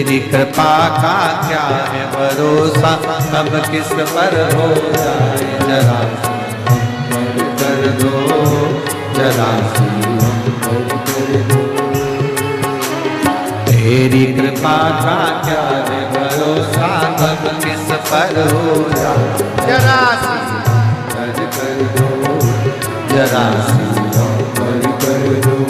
तेरी कृपा का क्या है भरोसा, कब किस पर हो जाए जरा कर दो, जरा कर दो। तेरी कृपा का क्या है भरोसा, कब किस पर हो जाए जरा कर दो, जरा कर दो।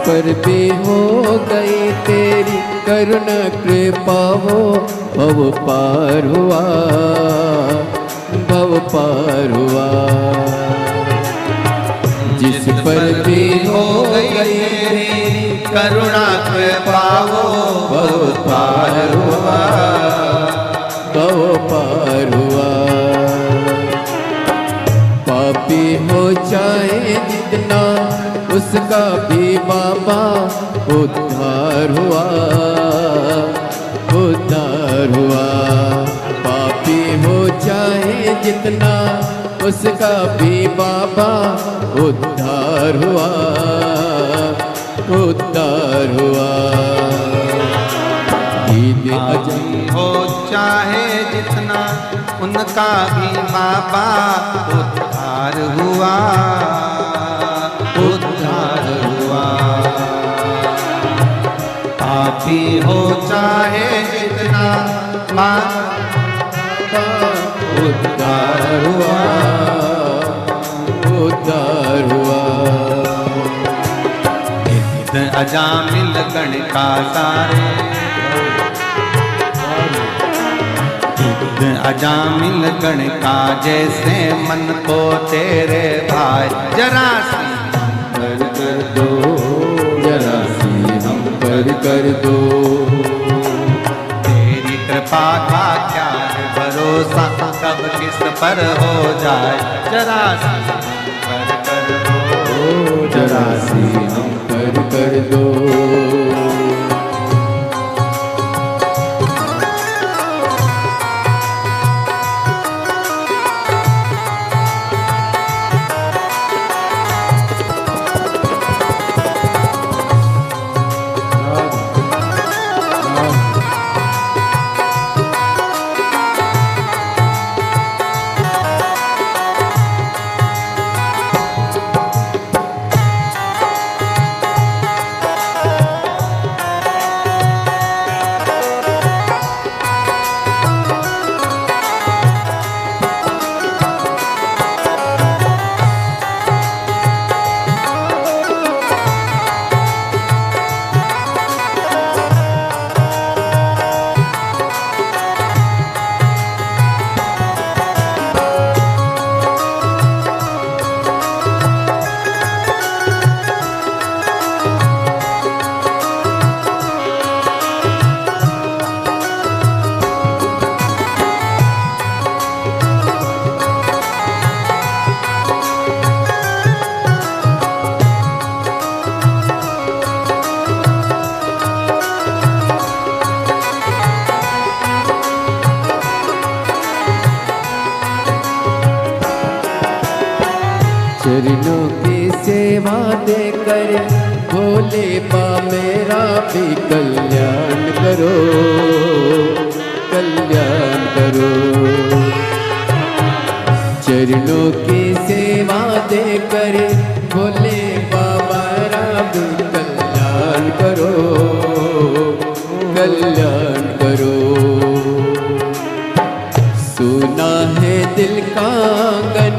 पर भी हो गई तेरी करुणा कृपा हो, भव पार हुआ, भव पार हुआ। जिस पर भी हो गई तेरी करुणा कृपा हो, भव पार हुआ, भव पार हुआ। पापी हो चाहे जितना उसका भी बाबा उद्धार हुआ, उद्धार हुआ। पापी हो चाहे जितना उसका भी बाबा उद्धार हुआ, उद्धार हुआ। पापी हो चाहे जितना उनका भी बाबा उद्धार हुआ, उद्धार हुआ। पापी हो चाहे जितना बाबा उद्धार हुआ, उद्धार हुआ। अजामिल गण का सारे, अजामिल गण का जैसे मन को तेरे भाई, जरा सी कर दो, जरा सी हम पर कर दो। तेरी कृपा का क्या है भरोसा, कब किस पर हो जाए जरा सी कर दो, जरा सी हम पर कर दो। चरणों की सेवा देकर भोले बा मेरा भी कल्याण करो, कल्याण करो। चरणों की सेवा देकर भोले बाबा भी कल्याण करो, कल्याण करो। सुना है दिल का आंगन,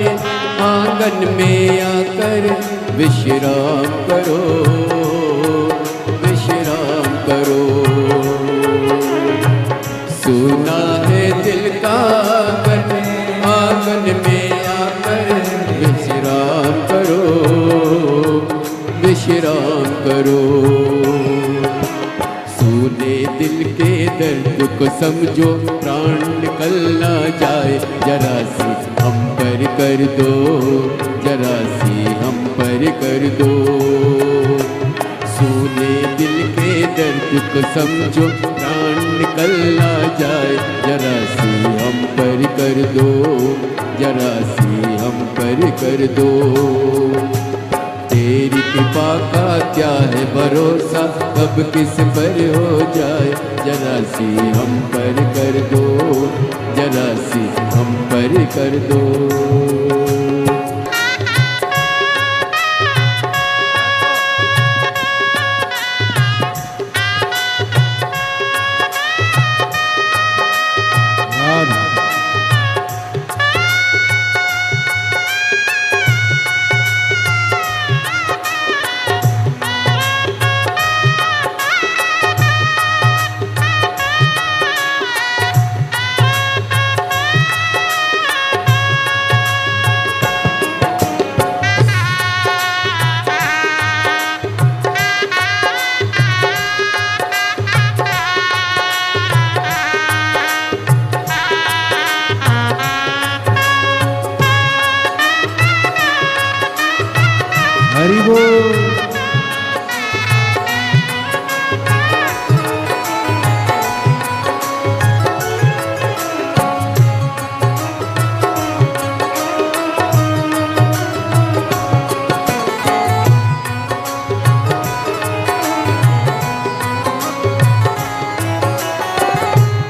आंगन में आकर विश्राम करो, विश्राम करो। सुना है दिल का आंगन, आंगन में आकर विश्राम करो, विश्राम करो। सुने दिल के दर्द को समझो, प्राण निकल ना जाए, जरा सी हम पर कर दो, जरा सी हम पर कर दो। सुने दिल के दर्द को समझो, प्राण निकल ना जाए, जरा सी हम पर कर दो, जरा सी हम पर कर दो। तेरी कृपा का क्या है भरोसा, कब किस पर हो जाए, जरा सी हम पर कर दो, जरा सी हम पर कर दो। हरि बोल।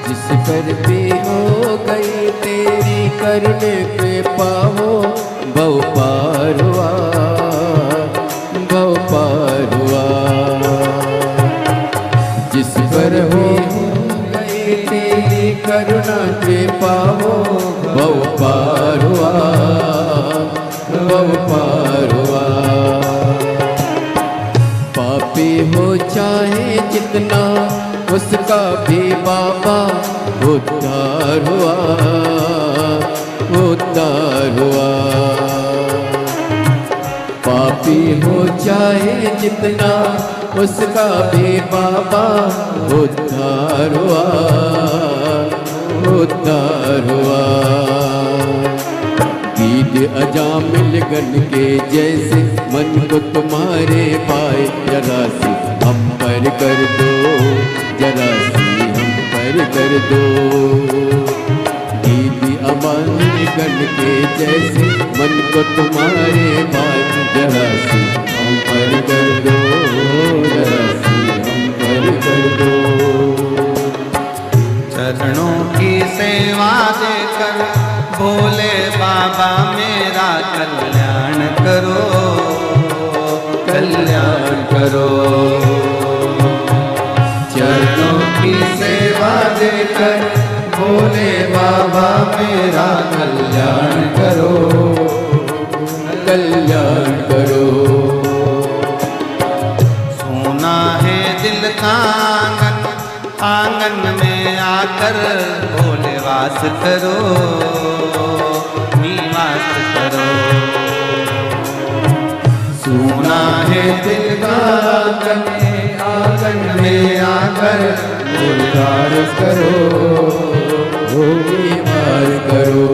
जिस पर भी हो गई तेरी करने के पाहो, भव पार हुआ, भव पार हुआ। जिस पर हो गई तेरी करुणा के पाहो, भव पार हुआ, भव पार हुआ। पापी हो चाहे जितना, उसका भी बाबा उद्धार हुआ, उद्धार हुआ। पापी हो चाहे जितना, उसका भी बाबा उद्धार हुआ, उद्धार हुआ। गीत अजामिल गण के जैसे मन को तुम्हारे पाए, जरा सी हम पर कर दो, जरा सी हम पर कर दो। दीदी अमन गण के जैसे मन को तुम्हारे पाए, जरा सी हम पर कर दो, जरा सी हम पर कर दो। चरणों की सेवा देकर भोले बाबा मेरा कल्याण करो, कल्याण करो। चरणों की सेवा देकर भोले बाबा मेरा कल्याण करो, कल्याण करो। सोना है दिल का आंगन, आंगन में आकर भोले वास करो, निवास करो। सोना है दिल का आंगन, आंगन में आकर भोले वास करो, निवास करो।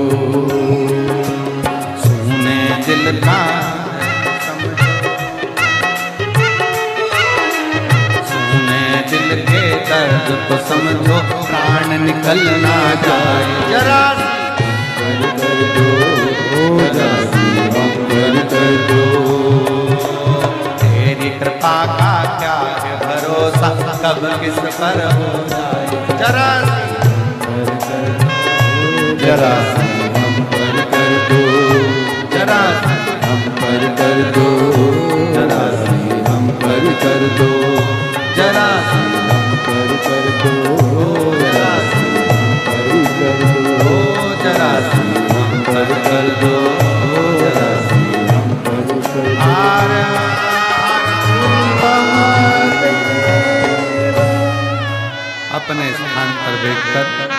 सोने दिल का दिल के दर्द को समझो, प्राण निकल ना जाए, जरा कर दो, जरा सी हम कर कर दो। तेरी कृपा का क्या है भरोसा, कब किस पर हो जाए जरा जरा हम पर कर दो, जरा हम पर कर दो, जरा हम पर कर दो, जरा हम पर कर दो, जरा हम पर कर दो, जरा हम पर कर दो, जरा हम पर कर दो। अपने स्थान पर बैठकर